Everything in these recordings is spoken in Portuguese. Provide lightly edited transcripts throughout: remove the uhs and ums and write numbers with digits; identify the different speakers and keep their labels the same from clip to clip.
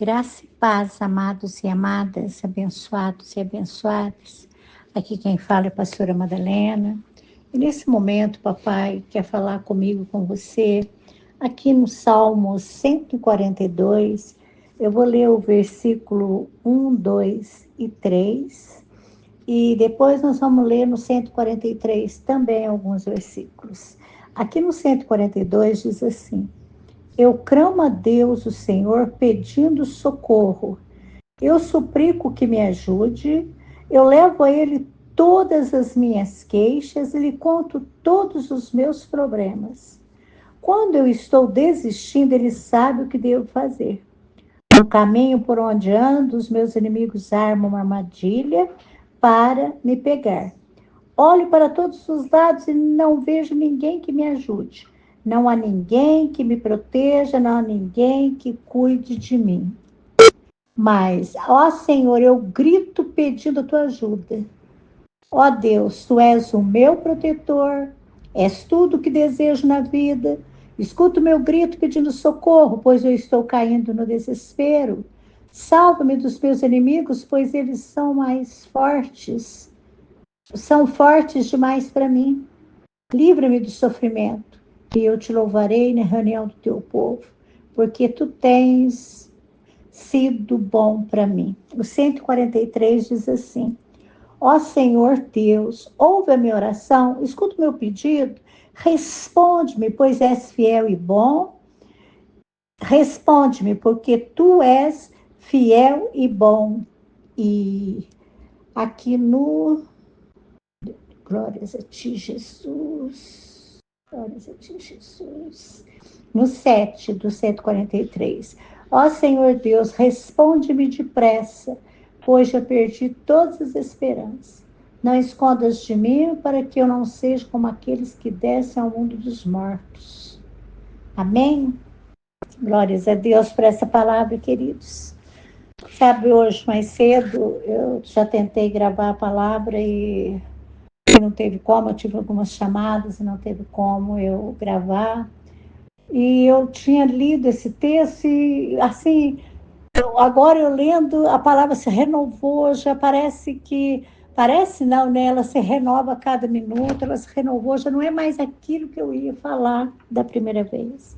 Speaker 1: Graça e paz, amados e amadas, abençoados e abençoadas. Aqui quem fala é a pastora Madalena. E nesse momento, papai quer falar comigo, com você, aqui no Salmo 142. Eu vou ler o versículo 1, 2 e 3. E depois nós vamos ler no 143 também alguns versículos. Aqui no 142 diz assim: Eu clamo a Deus, o Senhor, pedindo socorro. Eu suplico que me ajude. Eu levo a Ele todas as minhas queixas e lhe conto todos os meus problemas. Quando eu estou desistindo, Ele sabe o que devo fazer. No caminho por onde ando, os meus inimigos armam uma armadilha para me pegar. Olho para todos os lados e não vejo ninguém que me ajude. Não há ninguém que me proteja, não há ninguém que cuide de mim. Mas, ó Senhor, eu grito pedindo a tua ajuda. Ó Deus, tu és o meu protetor, és tudo o que desejo na vida. Escuta o meu grito pedindo socorro, pois eu estou caindo no desespero. Salva-me dos meus inimigos, pois eles são mais fortes. São fortes demais para mim. Livra-me do sofrimento, e eu te louvarei na reunião do teu povo, porque tu tens sido bom para mim. O 143 diz assim: Ó Senhor Deus, ouve a minha oração, escuta o meu pedido, responde-me, pois és fiel e bom. Responde-me, porque tu és fiel e bom. E aqui no Glórias a ti, Jesus. Glórias a ti, Jesus. No 7 do 143. Ó Senhor Deus, responde-me depressa, pois já perdi todas as esperanças. Não escondas de mim, para que eu não seja como aqueles que descem ao mundo dos mortos. Amém? Glórias a Deus por essa palavra, queridos. Sabe, hoje mais cedo, eu já tentei gravar a palavra e não teve como, eu tive algumas chamadas e não teve como eu gravar. E eu tinha lido esse texto e, assim, agora eu lendo, a palavra se renovou, já parece que... Parece não, né? Ela se renova a cada minuto, ela se renovou, já não é mais aquilo que eu ia falar da primeira vez.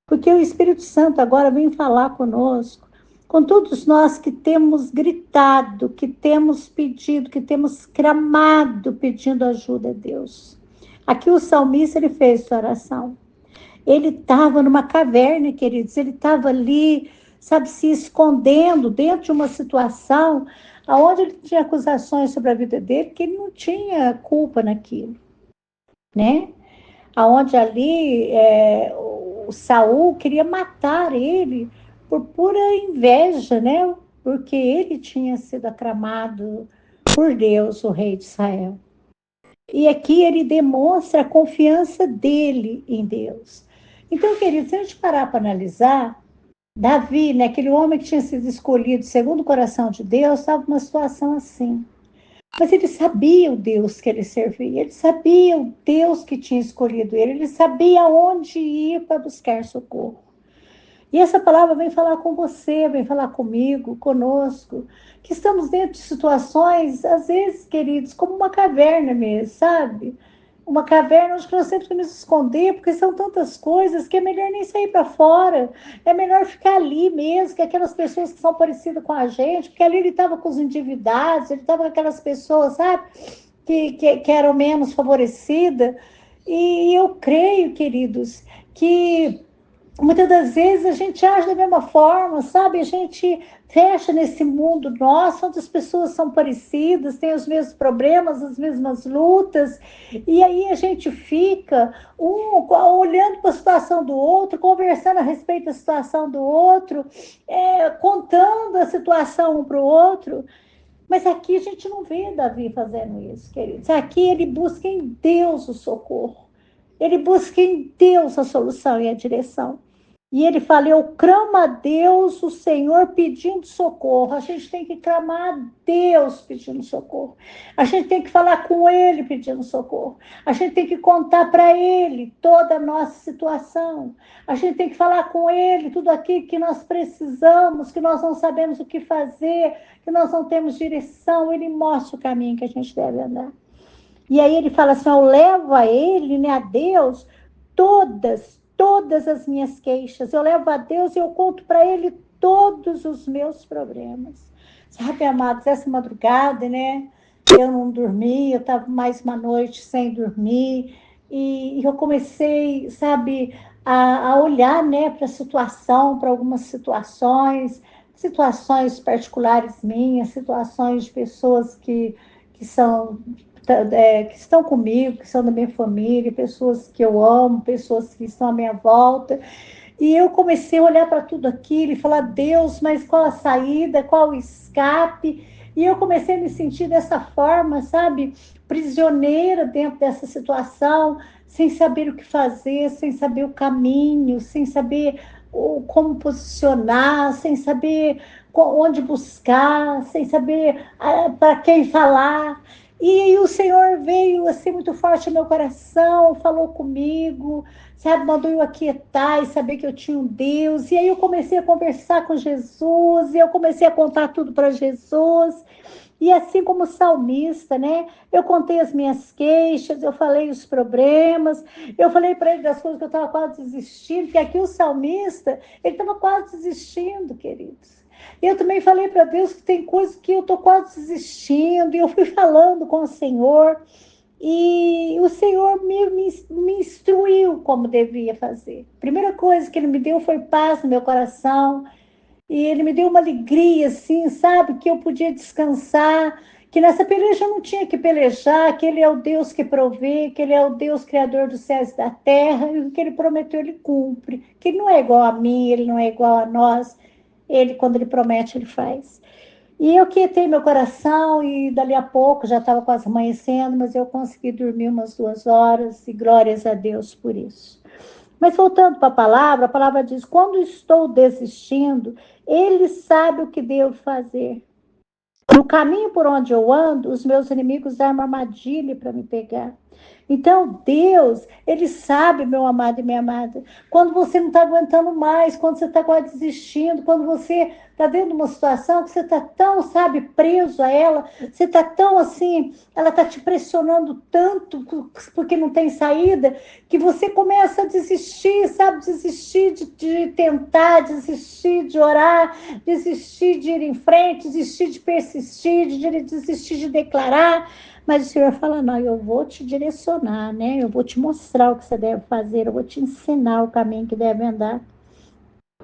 Speaker 1: Porque o Espírito Santo agora vem falar conosco, com todos nós que temos gritado, que temos pedido, que temos clamado pedindo ajuda a Deus. Aqui o salmista, ele fez essa oração. Ele estava numa caverna, queridos, ele estava ali, sabe, se escondendo dentro de uma situação onde ele tinha acusações sobre a vida dele, que ele não tinha culpa naquilo, né? Aonde ali o Saul queria matar ele por pura inveja, né? Porque ele tinha sido aclamado por Deus, o rei de Israel. E aqui ele demonstra a confiança dele em Deus. Então, queridos, se a gente parar para analisar, Davi, né, aquele homem que tinha sido escolhido segundo o coração de Deus, estava numa situação assim. Mas ele sabia o Deus que ele servia, ele sabia o Deus que tinha escolhido ele sabia onde ir para buscar socorro. E essa palavra vem falar com você, vem falar comigo, conosco, que estamos dentro de situações, às vezes, queridos, como uma caverna mesmo, sabe? Uma caverna onde nós temos que nos esconder, porque são tantas coisas que é melhor nem sair para fora, é melhor ficar ali mesmo, que aquelas pessoas que são parecidas com a gente, porque ali ele estava com os endividados, ele estava com aquelas pessoas, sabe, que eram menos favorecidas. E eu creio, queridos, que muitas das vezes a gente age da mesma forma, sabe? A gente fecha nesse mundo nosso, onde as pessoas são parecidas, têm os mesmos problemas, as mesmas lutas, e aí a gente fica olhando para a situação do outro, conversando a respeito da situação do outro, contando a situação um para o outro. Mas aqui a gente não vê Davi fazendo isso, queridos. Aqui ele busca em Deus o socorro. Ele busca em Deus a solução e a direção. E ele fala, eu clamo a Deus, o Senhor pedindo socorro. A gente tem que clamar a Deus pedindo socorro. A gente tem que falar com Ele pedindo socorro. A gente tem que contar para Ele toda a nossa situação. A gente tem que falar com Ele tudo aquilo que nós precisamos, que nós não sabemos o que fazer, que nós não temos direção. Ele mostra o caminho que a gente deve andar. E aí ele fala assim, eu levo a Ele, né, a Deus, todas as minhas queixas. Eu levo a Deus e eu conto para Ele todos os meus problemas. Sabe, amados, essa madrugada, né? Eu não dormi, eu estava mais uma noite sem dormir. E eu comecei, sabe, a olhar, né, para a situação, para algumas situações particulares minhas, situações de pessoas que são que estão comigo, que são da minha família, pessoas que eu amo, pessoas que estão à minha volta. E eu comecei a olhar para tudo aquilo e falar, Deus, mas qual a saída, qual o escape? E eu comecei a me sentir dessa forma, sabe? Prisioneira dentro dessa situação, sem saber o que fazer, sem saber o caminho, sem saber como posicionar, sem saber onde buscar, sem saber para quem falar. E aí o Senhor veio assim muito forte no meu coração, falou comigo, sabe, mandou eu aquietar e saber que eu tinha um Deus. E aí eu comecei a conversar com Jesus, e eu comecei a contar tudo para Jesus. E assim como o salmista, né? Eu contei as minhas queixas, eu falei os problemas, eu falei para ele das coisas que eu estava quase desistindo, porque aqui o salmista, ele estava quase desistindo, queridos. E eu também falei para Deus que tem coisas que eu estou quase desistindo, e eu fui falando com o Senhor, e o Senhor me instruiu como devia fazer. A primeira coisa que Ele me deu foi paz no meu coração, e Ele me deu uma alegria, assim, sabe, que eu podia descansar, que nessa peleja eu não tinha que pelejar, que Ele é o Deus que provê, que Ele é o Deus criador dos céus e da terra, e o que Ele prometeu Ele cumpre, que Ele não é igual a mim, Ele não é igual a nós, Ele, quando Ele promete, Ele faz. E eu quietei meu coração e dali a pouco já estava quase amanhecendo, mas eu consegui dormir umas 2 horas e glórias a Deus por isso. Mas voltando para a palavra diz: quando estou desistindo, Ele sabe o que devo fazer. No caminho por onde eu ando, os meus inimigos armam armadilha para me pegar. Então, Deus, Ele sabe, meu amado e minha amada, quando você não está aguentando mais, quando você está quase desistindo, quando você está dentro de uma situação que você está tão, sabe, preso a ela, você está tão assim, ela está te pressionando tanto porque não tem saída, que você começa a desistir, sabe, desistir de tentar, desistir de orar, desistir de ir em frente, desistir de persistir, de desistir de declarar. Mas o Senhor fala, não, eu vou te direcionar, né? Eu vou te mostrar o que você deve fazer, eu vou te ensinar o caminho que deve andar.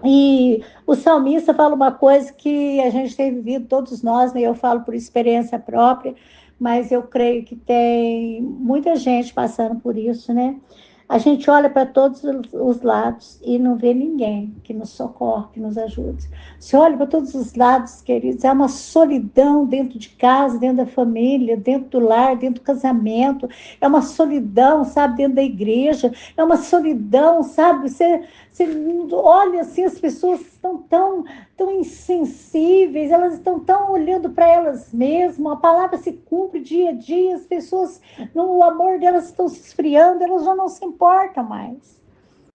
Speaker 1: E o salmista fala uma coisa que a gente tem vivido, todos nós, né? Eu falo por experiência própria, mas eu creio que tem muita gente passando por isso, né? A gente olha para todos os lados e não vê ninguém que nos socorre, que nos ajude. Você olha para todos os lados, queridos, é uma solidão dentro de casa, dentro da família, dentro do lar, dentro do casamento, é uma solidão, sabe, dentro da igreja, é uma solidão, sabe, você olha assim, as pessoas estão tão insensíveis, elas estão tão olhando para elas mesmas, a palavra se cumpre dia a dia, as pessoas, no amor delas estão se esfriando, elas já não se importam mais.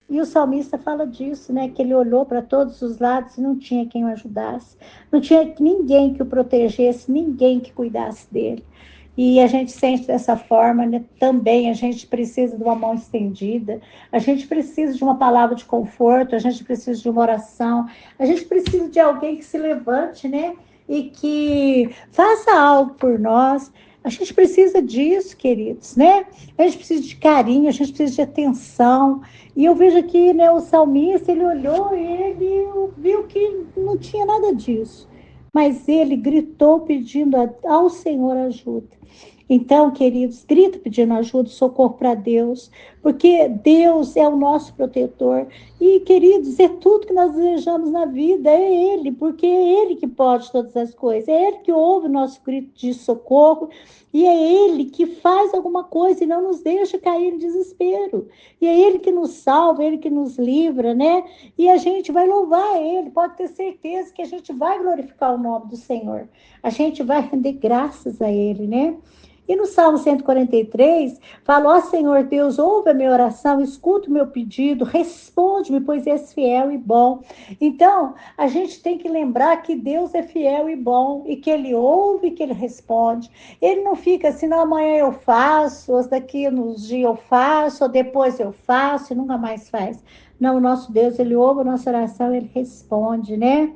Speaker 1: E o salmista fala disso, né? Que ele olhou para todos os lados e não tinha quem o ajudasse, não tinha ninguém que o protegesse, ninguém que cuidasse dele. E a gente sente dessa forma, né? Também a gente precisa de uma mão estendida, a gente precisa de uma palavra de conforto, a gente precisa de uma oração, a gente precisa de alguém que se levante, né? E que faça algo por nós. A gente precisa disso, queridos, né? A gente precisa de carinho, a gente precisa de atenção. E eu vejo aqui, né, o salmista, ele olhou e ele viu que não tinha nada disso. Mas ele gritou pedindo ao Senhor ajuda. Então, queridos, grita pedindo ajuda, socorro para Deus, porque Deus é o nosso protetor. E, queridos, é tudo que nós desejamos na vida, é Ele, porque é Ele que pode todas as coisas, é Ele que ouve o nosso grito de socorro, e é Ele que faz alguma coisa e não nos deixa cair em desespero. E é Ele que nos salva, é Ele que nos livra, né? E a gente vai louvar Ele, pode ter certeza que a gente vai glorificar o nome do Senhor. A gente vai render graças a Ele, né? E no Salmo 143, fala, ó Senhor Deus, ouve a minha oração, escuta o meu pedido, responde-me, pois és fiel e bom. Então, a gente tem que lembrar que Deus é fiel e bom, e que Ele ouve, que Ele responde. Ele não fica assim, não, amanhã eu faço, ou daqui uns dias eu faço, ou depois eu faço, e nunca mais faz. Não, o nosso Deus, Ele ouve a nossa oração, Ele responde, né?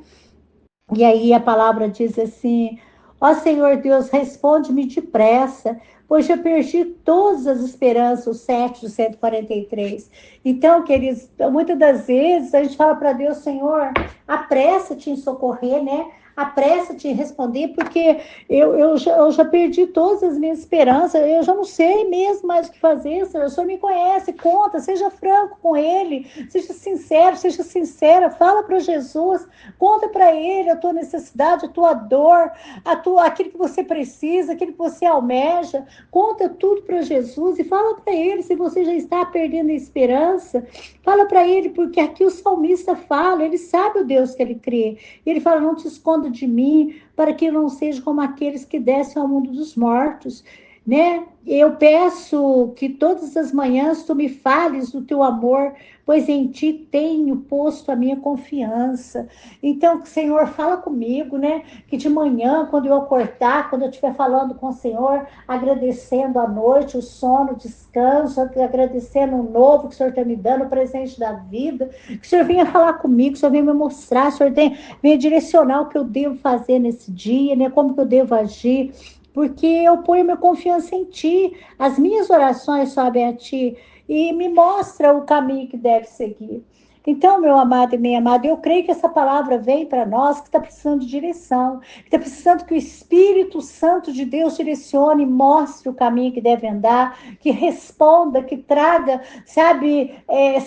Speaker 1: E aí a palavra diz assim, ó Senhor Deus, responde-me depressa, pois já perdi todas as esperanças, o 7 do 143. Então, queridos, muitas das vezes a gente fala para Deus, Senhor, apressa-te em socorrer, né? Apressa-te em responder, porque eu já perdi todas as minhas esperanças, eu já não sei mesmo mais o que fazer, Senhor. O Senhor me conhece, conta, seja franco com Ele, seja sincero, seja sincera, fala para Jesus, conta para Ele a tua necessidade, a tua dor, aquilo que você precisa, aquilo que você almeja, conta tudo para Jesus e fala para Ele se você já está perdendo a esperança, fala para Ele, porque aqui o salmista fala, ele sabe o Deus que ele crê, e ele fala, não te esconda de mim, para que eu não seja como aqueles que descem ao mundo dos mortos, né? Eu peço que todas as manhãs tu me fales do teu amor, pois em ti tenho posto a minha confiança. Então, Senhor, fala comigo, né? Que de manhã, quando eu acordar, quando eu estiver falando com o Senhor, agradecendo a noite, o sono, o descanso, agradecendo o novo que o Senhor está me dando, o presente da vida, que o Senhor venha falar comigo, que o Senhor venha me mostrar, que o Senhor venha direcionar o que eu devo fazer nesse dia, né? Como que eu devo agir, porque eu ponho minha confiança em Ti, as minhas orações sobem a Ti, e me mostra o caminho que deve seguir. Então, meu amado e minha amada, eu creio que essa palavra vem para nós que está precisando de direção, que está precisando que o Espírito Santo de Deus direcione, mostre o caminho que deve andar, que responda, que traga, sabe,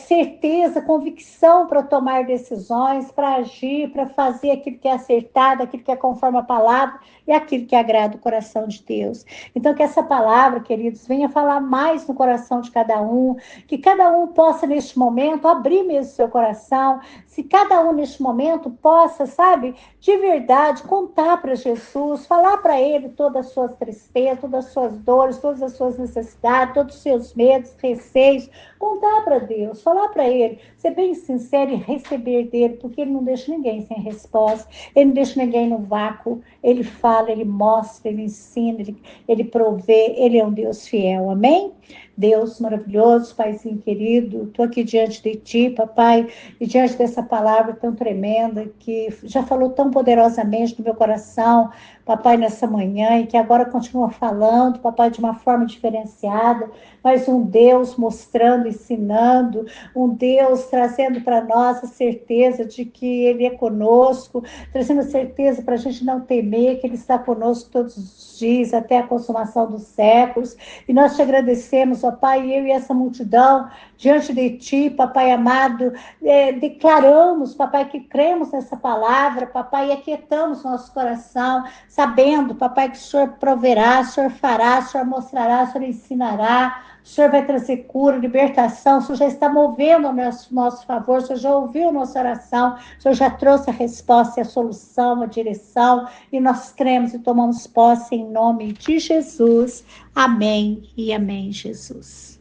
Speaker 1: certeza, convicção para tomar decisões, para agir, para fazer aquilo que é acertado, aquilo que é conforme a palavra e aquilo que agrada o coração de Deus. Então, que essa palavra, queridos, venha falar mais no coração de cada um, que cada um possa, neste momento, abrir mesmo seu coração, se cada um, neste momento, possa, sabe, de verdade, contar para Jesus, falar para Ele todas as suas tristezas, todas as suas dores, todas as suas necessidades, todos os seus medos, receios, contar para Deus, falar para Ele, ser bem sincero e receber dele, porque Ele não deixa ninguém sem resposta, Ele não deixa ninguém no vácuo, Ele fala, Ele mostra, Ele ensina, Ele provê, Ele é um Deus fiel, amém? Deus maravilhoso, Paizinho querido, estou aqui diante de Ti, papai, e diante dessa palavra tão tremenda, que já falou tão poderosamente no meu coração, papai, nessa manhã, e que agora continua falando, papai, de uma forma diferenciada, mas um Deus mostrando, ensinando, um Deus trazendo para nós a certeza de que Ele é conosco, trazendo a certeza para a gente não temer, que Ele está conosco todos os dias, até a consumação dos séculos, e nós te agradecemos, ó Pai, eu e essa multidão, diante de Ti, papai amado, declaramos, papai, que cremos nessa palavra, papai, e aquietamos nosso coração, sabendo, papai, que o Senhor proverá, o Senhor fará, o Senhor mostrará, o Senhor ensinará, o Senhor vai trazer cura, libertação, o Senhor já está movendo ao nosso favor, o Senhor já ouviu a nossa oração, o Senhor já trouxe a resposta e a solução, a direção, e nós cremos e tomamos posse em nome de Jesus. Amém e amém, Jesus.